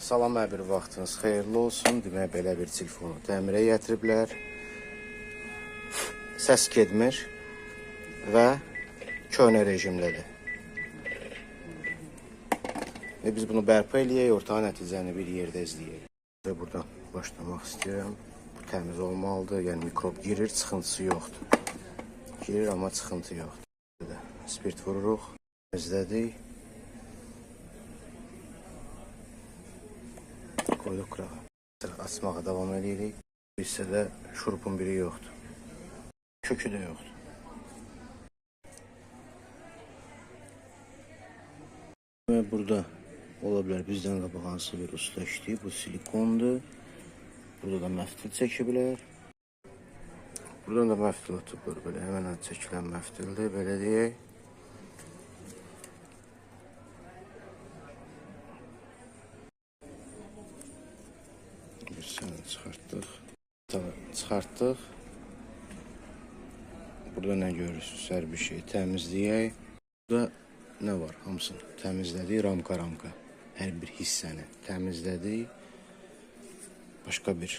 Salam, hər bir vaxtınız xeyirli olsun. Demək, belə bir telefonu təmirə gətiriblər. Səs getmir və köhnə rejimdədir. Biz bunu bərpa eləyək, orta nəticəni bir yerdə izləyək. Və buradan başlamaq istəyirəm. Bu təmiz olmalıdır, yəni mikrob girir, çıxıntısı yoxdur. Girir, amma çıxıntı yoxdur. Spirt vururuq, təmizlədik. Qoyduq qırağa. Açmağa davam edirik. Bu hissədə şurupun biri yoxdur. Kökü də yoxdur. Və burada ola bilər bizdən qabaq hansı bir usta işləyib. Bu silikondur. Burada da məftil çəkiblər. Buradan da məftil tutulur. Belə həmən çəkilən məftildir. Belə deyək. Bir səni çıxartdıq. Çıxartdıq. Burada nə görürsünüz? Hər bir şey təmizləyək. Burada nə var? Hamısını təmizlədik. Ramka. Hər bir hissəni təmizlədik. Başqa bir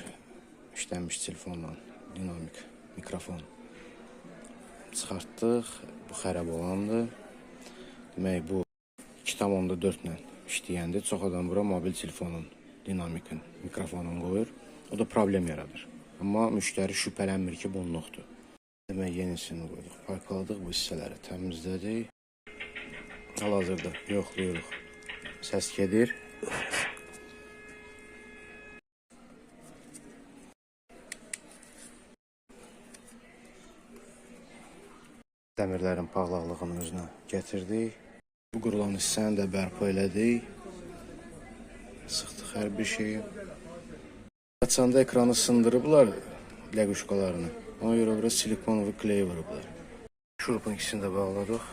işlənmiş telefonla dinamik mikrofon çıxartdıq. Bu xərab olandır. Demək, bu 2.4 ilə işləyəndir. Çox adam bura mobil telefonun dinamikin mikrofonunu qoyur. O da problem yaradır. Amma müştəri şübhələnmir ki, bunluqdur. Demək, yenisini qoyduq. Parqaladıq, bu hissələri təmizlədik. Hal-hazırda yoxlayırıq. Səs gedir. Dəmirlərin parlaqlığını özünə gətirdik. Bu qurulan hissəni də bərpa elədik. Sıxdıq hər bir şeyi. Açanda ekranı sındırıblar ləquşqalarını. Ona görə biraz silikon və kley vurublar. Şurupun ikisini də bağladıq.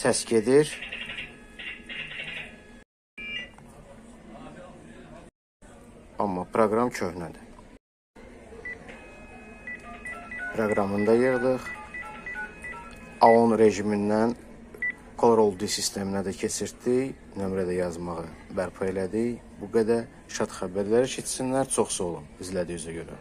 Səs gedir. Amma proqram köhnədir. Proqramını da yığdıq. A10 rejimindən Color sisteminə də keçirtdik. Nömrədə yazmağı bərpa elədik. Bu qədər şad xəbərlər eşitsinlər. Çox sağ olun izlədiyinizə görə.